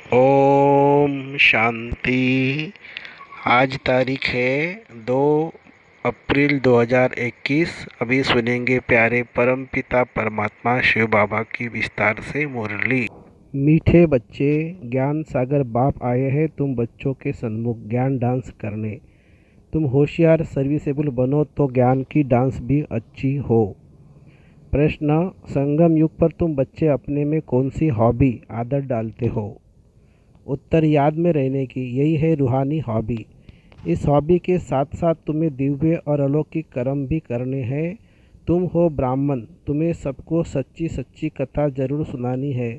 ओम शांति। आज तारीख है 2 अप्रैल 2021। अभी सुनेंगे प्यारे परमपिता परमात्मा शिव बाबा की विस्तार से मुरली। मीठे बच्चे, ज्ञान सागर बाप आए हैं तुम बच्चों के सन्मुख ज्ञान डांस करने। तुम होशियार सर्विसेबल बनो तो ज्ञान की डांस भी अच्छी हो। प्रश्न: संगम युग पर तुम बच्चे अपने में कौन सी हॉबी आदत डालते हो? उत्तर: याद में रहने की। यही है रूहानी हॉबी। इस हॉबी के साथ साथ तुम्हें दिव्य और अलौकिक कर्म भी करने हैं। तुम हो ब्राह्मण, तुम्हें सबको सच्ची सच्ची कथा जरूर सुनानी है।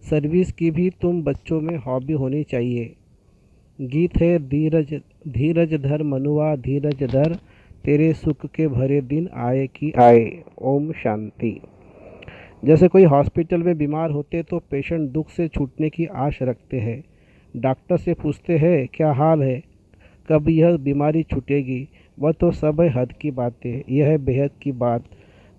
सर्विस की भी तुम बच्चों में हॉबी होनी चाहिए। गीत है: धीरज धीरज धर मनुआ धीरज धर, तेरे सुख के भरे दिन आए कि आए। ओम शांति। जैसे कोई हॉस्पिटल में बीमार होते तो पेशेंट दुख से छूटने की आश रखते हैं। डॉक्टर से पूछते हैं क्या हाल है, कब यह बीमारी छूटेगी। वह तो सब है हद की बातें, यह है बेहद की बात।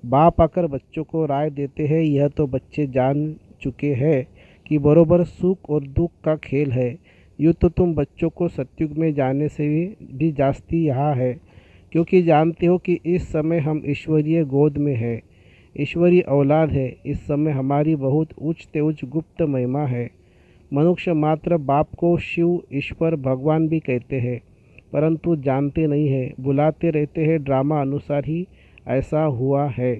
बाप आकर बच्चों को राय देते हैं, यह तो बच्चे जान चुके हैं कि बरोबर सुख और दुख का खेल है। यूँ तो तुम बच्चों को सतयुग में जाने से भी जास्ती यहाँ है, क्योंकि जानते हो कि इस समय हम ईश्वरीय गोद में हैं, ईश्वरीय औलाद है। इस समय हमारी बहुत उच्च ते उच्च गुप्त महिमा है। मनुष्य मात्र बाप को शिव, ईश्वर, भगवान भी कहते हैं, परंतु जानते नहीं हैं, बुलाते रहते हैं ड्रामा अनुसार ही ऐसा हुआ है।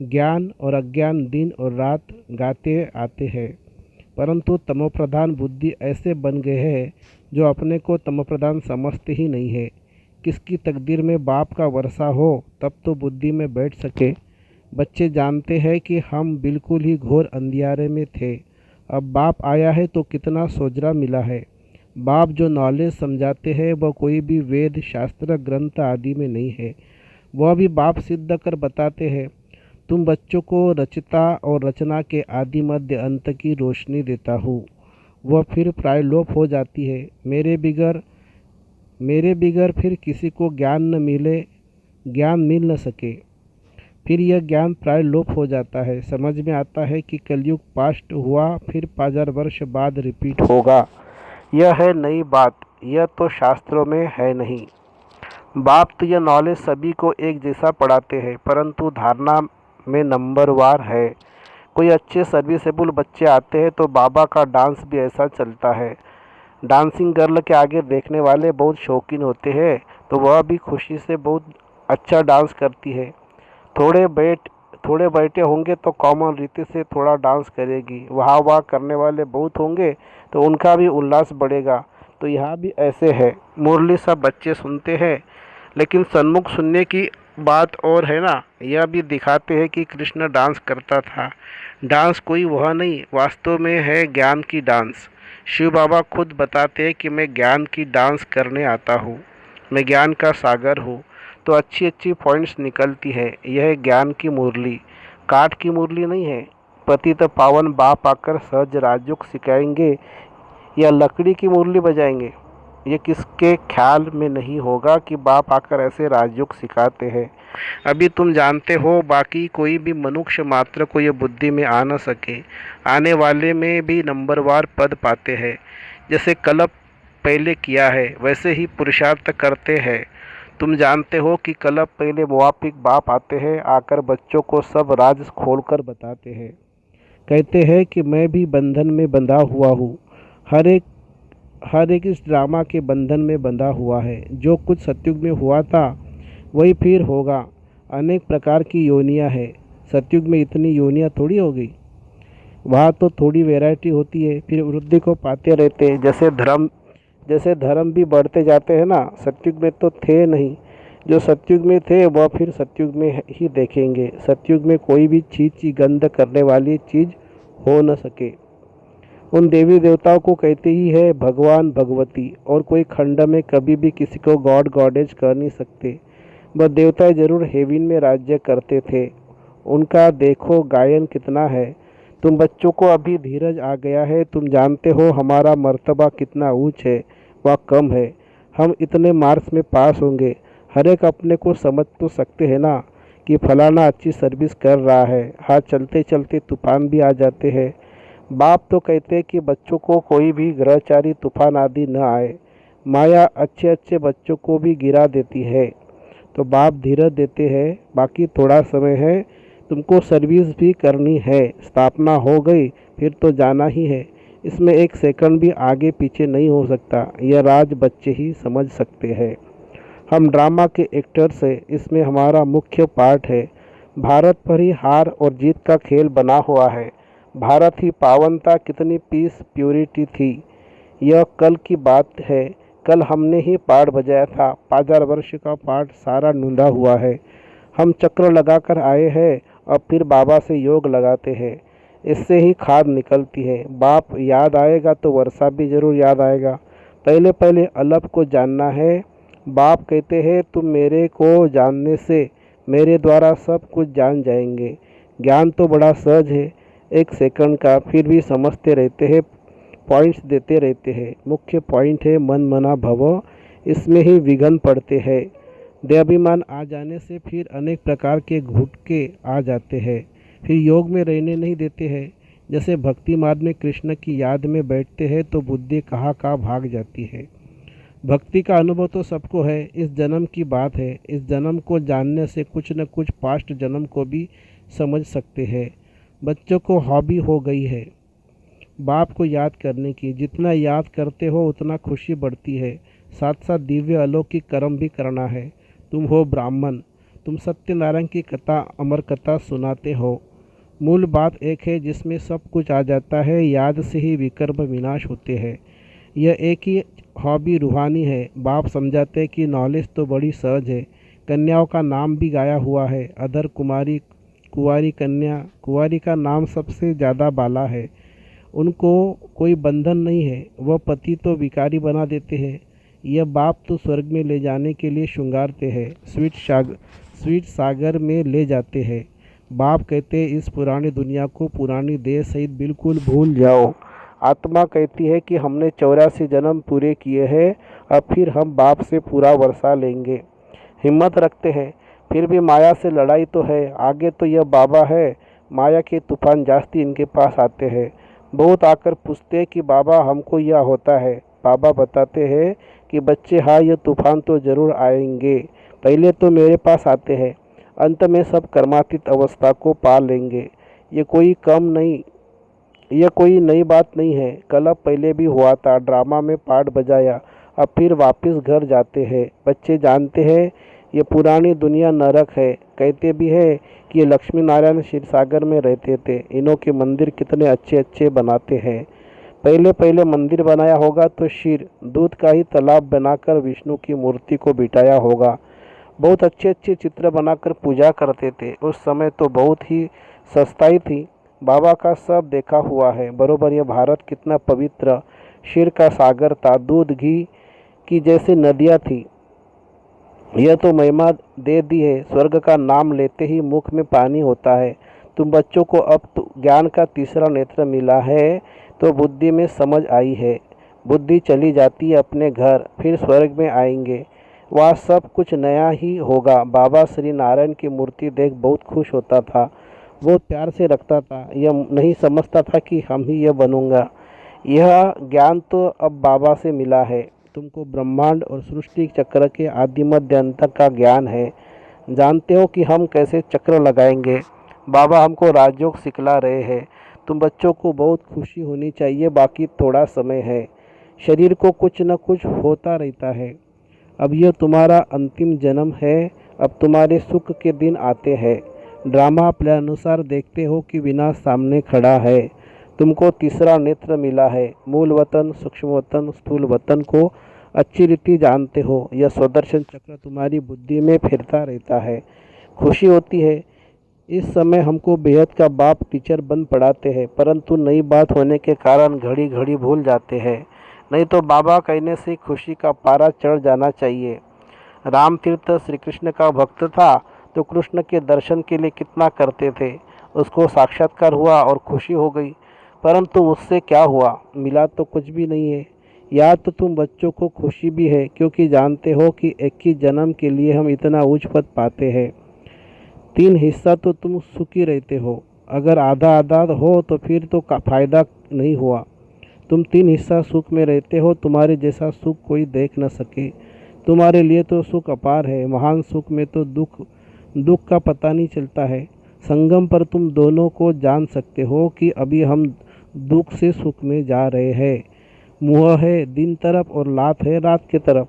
ज्ञान और अज्ञान दिन और रात गाते आते हैं, परंतु तमोप्रधान बुद्धि ऐसे बन गए हैं जो अपने को तमोप्रधान समझते ही नहीं है। किसकी तकदीर में बाप का वर्षा हो तब तो बुद्धि में बैठ सके। बच्चे जानते हैं कि हम बिल्कुल ही घोर अंधियारे में थे, अब बाप आया है तो कितना सोजरा मिला है। बाप जो नॉलेज समझाते हैं वह कोई भी वेद, शास्त्र, ग्रंथ आदि में नहीं है, वह भी बाप सिद्ध कर बताते हैं। तुम बच्चों को रचता और रचना के आदि मध्य अंत की रोशनी देता हूँ, वह फिर प्रायलोप हो जाती है। मेरे बिगर फिर किसी को ज्ञान न मिले, ज्ञान मिल न सके, फिर यह ज्ञान प्राय लोप हो जाता है। समझ में आता है कि कलयुग पास्ट हुआ, फिर 5000 वर्ष बाद रिपीट होगा। यह है नई बात, यह तो शास्त्रों में है नहीं। बाप तो यह नॉलेज सभी को एक जैसा पढ़ाते हैं, परंतु धारणा में नंबरवार है। कोई अच्छे सर्विसेबल बच्चे आते हैं तो बाबा का डांस भी ऐसा चलता है। डांसिंग गर्ल के आगे देखने वाले बहुत शौकीन होते हैं, तो वह भी खुशी से बहुत अच्छा डांस करती है। थोड़े बैठे होंगे तो कॉमन रीति से थोड़ा डांस करेगी। वाह करने वाले बहुत होंगे तो उनका भी उल्लास बढ़ेगा। तो यहाँ भी ऐसे है। मुरली सब बच्चे सुनते हैं, लेकिन सन्मुख सुनने की बात और है ना। यह भी दिखाते हैं कि कृष्ण डांस करता था। डांस कोई वह नहीं, वास्तव में है ज्ञान की डांस। शिव बाबा खुद बताते हैं कि मैं ज्ञान की डांस करने आता हूँ, मैं ज्ञान का सागर हूँ। तो अच्छी अच्छी पॉइंट्स निकलती है। यह ज्ञान की मुरली, काठ की मुरली नहीं है। पतित पावन बाप आकर सहज राजयोग सिखाएंगे या लकड़ी की मुरली बजाएंगे, ये किसके ख्याल में नहीं होगा कि बाप आकर ऐसे राजयोग सिखाते हैं। अभी तुम जानते हो, बाकी कोई भी मनुष्य मात्र को ये बुद्धि में आ न सके। आने वाले में भी नंबरवार पद पाते हैं। जैसे कल्प पहले किया है वैसे ही पुरुषार्थ करते हैं। तुम जानते हो कि कल्प पहले मुआफिक बाप आते हैं, आकर बच्चों को सब राज खोलकर बताते हैं। कहते हैं कि मैं भी बंधन में बंधा हुआ हूँ, हर एक इस ड्रामा के बंधन में बंधा हुआ है। जो कुछ सतयुग में हुआ था वही फिर होगा। अनेक प्रकार की योनियाँ हैं, सतयुग में इतनी योनियाँ थोड़ी होगी। वहाँ तो थोड़ी वैरायटी होती है, फिर वृद्धि को पाते रहते हैं। जैसे धर्म भी बढ़ते जाते हैं ना। सतयुग में तो थे नहीं, जो सतयुग में थे वह फिर सतयुग में ही देखेंगे। सतयुग में कोई भी चीज़ की गंध करने वाली चीज़ हो न सके। उन देवी देवताओं को कहते ही है भगवान भगवती, और कोई खंड में कभी भी किसी को गॉड गॉडेज कर नहीं सकते। वह देवताएं जरूर हेवन में राज्य करते थे, उनका देखो गायन कितना है। तुम बच्चों को अभी धीरज आ गया है। तुम जानते हो हमारा मर्तबा कितना ऊंच है, वह कम है। हम इतने मार्क्स में पास होंगे। हर एक अपने को समझ तो सकते हैं ना कि फलाना अच्छी सर्विस कर रहा है। हाँ, चलते चलते तूफान भी आ जाते हैं। बाप तो कहते हैं कि बच्चों को कोई भी ग्रहचारी तूफान आदि न आए, माया अच्छे अच्छे बच्चों को भी गिरा देती है। तो बाप धीरज देते हैं, बाकी थोड़ा समय है, तुमको सर्विस भी करनी है, स्थापना हो गई फिर तो जाना ही है। इसमें एक सेकंड भी आगे पीछे नहीं हो सकता, यह राज बच्चे ही समझ सकते हैं। हम ड्रामा के एक्टर्स हैं, इसमें हमारा मुख्य पार्ट है। भारत पर ही हार और जीत का खेल बना हुआ है। भारत ही पावनता, कितनी पीस प्योरिटी थी। यह कल की बात है, कल हमने ही पाठ बजाया था, 5000 वर्ष का पाठ सारा नूंदा हुआ है। हम चक्र लगाकर आए हैं, अब फिर बाबा से योग लगाते हैं, इससे ही खाद निकलती है। बाप याद आएगा तो वर्षा भी जरूर याद आएगा। पहले पहले अलग को जानना है। बाप कहते हैं तुम मेरे को जानने से मेरे द्वारा सब कुछ जान जाएंगे। ज्ञान तो बड़ा सहज है, एक सेकंड का, फिर भी समझते रहते हैं, पॉइंट्स देते रहते हैं। मुख्य पॉइंट है मन मना भव, इसमें ही विघ्न पड़ते हैं। देहाभिमान आ जाने से फिर अनेक प्रकार के घुटके आ जाते हैं, फिर योग में रहने नहीं देते हैं। जैसे भक्ति मार्ग में कृष्ण की याद में बैठते हैं तो बुद्धि कहाँ कहाँ भाग जाती है। भक्ति का अनुभव तो सबको है, इस जन्म की बात है। इस जन्म को जानने से कुछ न कुछ पास्ट जन्म को भी समझ सकते हैं। बच्चों को हॉबी हो गई है बाप को याद करने की, जितना याद करते हो उतना खुशी बढ़ती है। साथ साथ दिव्य अलौकिक कर्म भी करना है। तुम हो ब्राह्मण, तुम सत्यनारायण की कथा अमर कथा सुनाते हो। मूल बात एक है जिसमें सब कुछ आ जाता है, याद से ही विकर्म विनाश होते हैं। यह एक ही हॉबी रूहानी है। बाप समझाते कि नॉलेज तो बड़ी सहज है। कन्याओं का नाम भी गाया हुआ है, अधर कुमारी, कुंवारी कन्या। कुंवारी का नाम सबसे ज़्यादा बाला है, उनको कोई बंधन नहीं है, वह पति तो विकारी बना देते हैं। यह बाप तो स्वर्ग में ले जाने के लिए श्रृंगारते हैं, स्वीट सागर में ले जाते हैं। बाप कहते हैं इस पुरानी दुनिया को, पुरानी देह सहित बिल्कुल भूल जाओ। आत्मा कहती है कि हमने 84 जन्म पूरे किए हैं, अब फिर हम बाप से पूरा वर्षा लेंगे। हिम्मत रखते हैं, फिर भी माया से लड़ाई तो है। आगे तो यह बाबा है, माया के तूफान जास्ती इनके पास आते हैं। बहुत आकर पूछते हैं कि बाबा हमको यह होता है। बाबा बताते हैं कि बच्चे हाँ, यह तूफान तो ज़रूर आएंगे, पहले तो मेरे पास आते हैं, अंत में सब कर्मातीत अवस्था को पा लेंगे। यह कोई नई बात नहीं है, कल पहले भी हुआ था, ड्रामा में पार्ट बजाया, अब फिर वापस घर जाते हैं। बच्चे जानते हैं ये पुरानी दुनिया नरक है। कहते भी है कि ये लक्ष्मी नारायण क्षीर सागर में रहते थे, इन्हों के मंदिर कितने अच्छे अच्छे बनाते हैं। पहले पहले मंदिर बनाया होगा तो क्षीर दूध का ही तालाब बनाकर विष्णु की मूर्ति को बिठाया होगा। बहुत अच्छे अच्छे चित्र बनाकर पूजा करते थे। उस समय तो बहुत ही सस्ताई थी। बाबा का सब देखा हुआ है बरोबर। यह भारत कितना पवित्र क्षीर का सागर था, दूध घी की जैसी नदियाँ थी। यह तो महिमा दे दी है, स्वर्ग का नाम लेते ही मुख में पानी होता है। तुम बच्चों को अब तो ज्ञान का तीसरा नेत्र मिला है, तो बुद्धि में समझ आई है। बुद्धि चली जाती है अपने घर, फिर स्वर्ग में आएंगे, वहाँ सब कुछ नया ही होगा। बाबा श्री नारायण की मूर्ति देख बहुत खुश होता था, बहुत प्यार से रखता था। यह नहीं समझता था कि हम ही यह बनूंगा। यह ज्ञान तो अब बाबा से मिला है। तुमको ब्रह्मांड और सृष्टि चक्र के आदि मध्य अंत का ज्ञान है। जानते हो कि हम कैसे चक्र लगाएंगे। बाबा हमको राजयोग सिखला रहे हैं। तुम बच्चों को बहुत खुशी होनी चाहिए, बाकी थोड़ा समय है। शरीर को कुछ न कुछ होता रहता है। अब यह तुम्हारा अंतिम जन्म है, अब तुम्हारे सुख के दिन आते हैं। ड्रामा अपने अनुसार देखते हो कि विनाश सामने खड़ा है। तुमको तीसरा नेत्र मिला है। मूल वतन, सूक्ष्म वतन, स्थूल वतन को अच्छी रीति जानते हो। यह स्वदर्शन चक्र तुम्हारी बुद्धि में फिरता रहता है। खुशी होती है। इस समय हमको बेहद का बाप टीचर बन पढ़ाते हैं, परंतु नई बात होने के कारण घड़ी घड़ी भूल जाते हैं। नहीं तो बाबा कहने से खुशी का पारा चढ़ जाना चाहिए। राम तीर्थ श्री कृष्ण का भक्त था, तो कृष्ण के दर्शन के लिए कितना करते थे। उसको साक्षात्कार हुआ और खुशी हो गई, परंतु उससे क्या हुआ, मिला तो कुछ भी नहीं है। या तो तुम बच्चों को खुशी भी है, क्योंकि जानते हो कि एक ही जन्म के लिए हम इतना उच्च पद पाते हैं। 3 हिस्सा तो तुम सुखी रहते हो, अगर आधा आधा हो तो फिर तो फ़ायदा नहीं हुआ। तुम 3 हिस्सा सुख में रहते हो, तुम्हारे जैसा सुख कोई देख न सके। तुम्हारे लिए तो सुख अपार है, महान सुख में तो दुख दुख का पता नहीं चलता है। संगम पर तुम दोनों को जान सकते हो कि अभी हम दुख से सुख में जा रहे हैं। मुँह है दिन तरफ और लात है रात की तरफ।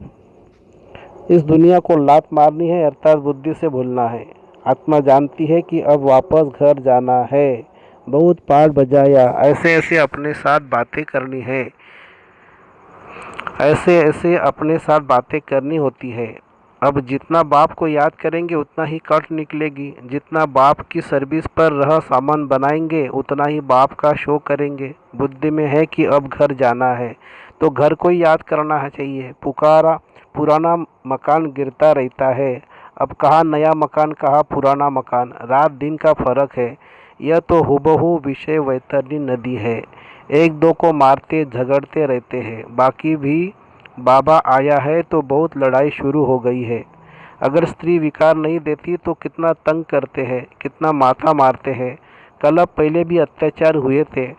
इस दुनिया को लात मारनी है अर्थात बुद्धि से भूलना है। आत्मा जानती है कि अब वापस घर जाना है। बहुत पाठ बजाया, ऐसे ऐसे अपने साथ बातें करनी है, ऐसे ऐसे अपने साथ बातें करनी होती है। अब जितना बाप को याद करेंगे उतना ही कट निकलेगी, जितना बाप की सर्विस पर रह सामान बनाएंगे उतना ही बाप का शो करेंगे। बुद्धि में है कि अब घर जाना है तो घर को ही याद करना चाहिए। पुराना मकान गिरता रहता है, अब कहाँ नया मकान कहाँ पुराना मकान, रात दिन का फर्क है। यह तो हुबहू विषय वैतरणी नदी है, एक दो को मारते झगड़ते रहते हैं। बाकी भी बाबा आया है तो बहुत लड़ाई शुरू हो गई है। अगर स्त्री विकार नहीं देती तो कितना तंग करते हैं, कितना माथा मारते हैं। कल पहले भी अत्याचार हुए थे,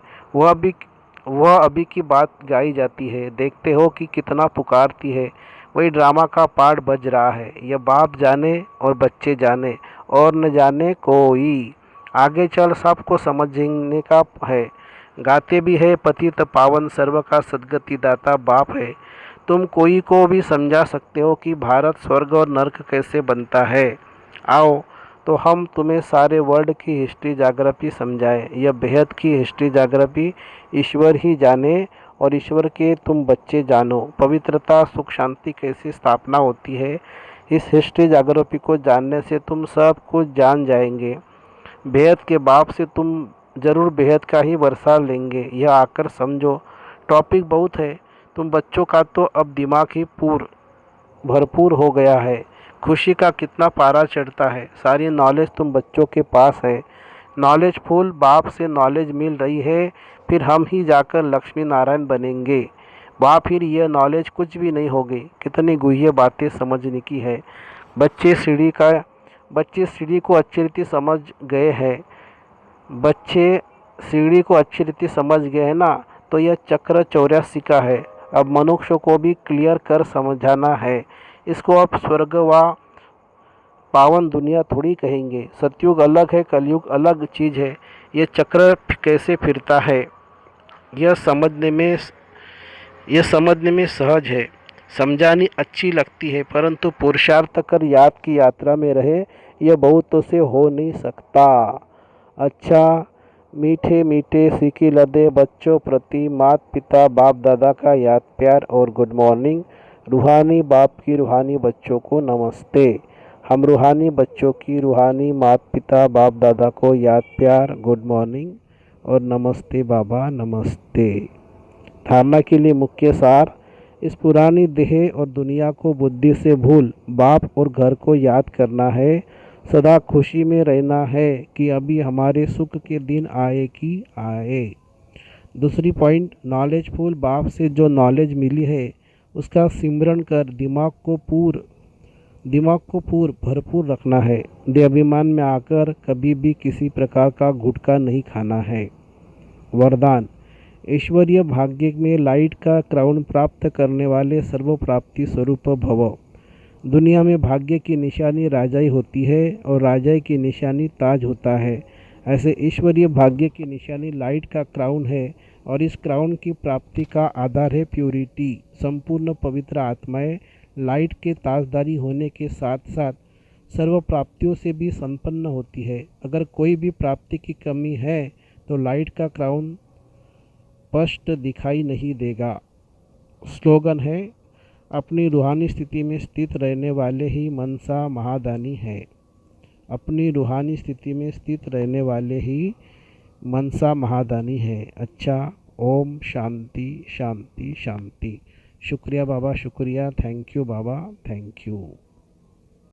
वह अभी की बात गाई जाती है। देखते हो कि कितना पुकारती है। वही ड्रामा का पार्ट बज रहा है। यह बाप जाने और बच्चे जाने और न जाने कोई। आगे चल सबको समझने का है। गाते भी है पतित पावन सर्व का सद्गति दाता बाप है। तुम कोई को भी समझा सकते हो कि भारत स्वर्ग और नर्क कैसे बनता है। आओ तो हम तुम्हें सारे वर्ल्ड की हिस्ट्री जाग्रफी समझाएं। यह बेहद की हिस्ट्री जाग्रफी ईश्वर ही जाने और ईश्वर के तुम बच्चे जानो। पवित्रता सुख शांति कैसी स्थापना होती है, इस हिस्ट्री जाग्रफी को जानने से तुम सब कुछ जान जाएंगे। बेहद के बाप से तुम ज़रूर बेहद का ही वर्षा लेंगे। यह आकर समझो। टॉपिक बहुत है, तुम बच्चों का तो अब दिमाग ही भरपूर हो गया है। खुशी का कितना पारा चढ़ता है। सारी नॉलेज तुम बच्चों के पास है। नॉलेज फुल बाप से नॉलेज मिल रही है, फिर हम ही जाकर लक्ष्मी नारायण बनेंगे। वहाँ फिर यह नॉलेज कुछ भी नहीं होगी। कितनी गुह्य बातें समझने की है। बच्चे सीढ़ी को अच्छी रीति समझ गए हैं। बच्चे सीढ़ी को अच्छी रीति समझ गए हैं ना, तो यह चक्र 84 का है। अब मनुष्य को भी क्लियर कर समझाना है। इसको अब स्वर्ग व पावन दुनिया थोड़ी कहेंगे। सतयुग अलग है, कलयुग अलग चीज़ है। ये चक्र कैसे फिरता है यह समझने में सहज है। समझानी अच्छी लगती है, परंतु पुरुषार्थ कर याद की यात्रा में रहे यह बहुतों से हो नहीं सकता। अच्छा, मीठे मीठे सीखी लदे बच्चों प्रति माता पिता बाप दादा का याद प्यार और गुड मॉर्निंग। रूहानी बाप की रूहानी बच्चों को नमस्ते। हम रूहानी बच्चों की रूहानी माता पिता बाप दादा को याद प्यार गुड मॉर्निंग और नमस्ते बाबा नमस्ते। धारणा के लिए मुख्य सार, इस पुरानी देह और दुनिया को बुद्धि से भूल बाप और घर को याद करना है। सदा खुशी में रहना है कि अभी हमारे सुख के दिन आए कि आए। दूसरी पॉइंट, नॉलेजफुल बाप से जो नॉलेज मिली है उसका सिमरन कर दिमाग को भरपूर रखना है। देहाभिमान में आकर कभी भी किसी प्रकार का गुटखा नहीं खाना है। वरदान, ईश्वरीय भाग्य में लाइट का क्राउन प्राप्त करने वाले सर्व प्राप्ति स्वरूप भव। दुनिया में भाग्य की निशानी राजाई होती है और राजाई की निशानी ताज होता है। ऐसे ईश्वरीय भाग्य की निशानी लाइट का क्राउन है और इस क्राउन की प्राप्ति का आधार है प्योरिटी। संपूर्ण पवित्र आत्माएं लाइट के ताजदारी होने के साथ साथ सर्व प्राप्तियों से भी संपन्न होती है। अगर कोई भी प्राप्ति की कमी है तो लाइट का क्राउन स्पष्ट दिखाई नहीं देगा। स्लोगन है, अपनी रूहानी स्थिति में स्थित रहने वाले ही मनसा महादानी है। अपनी रूहानी स्थिति में स्थित रहने वाले ही मनसा महादानी है। अच्छा, ओम शांति शांति शांति। शुक्रिया बाबा, शुक्रिया। Thank you Baba, thank you.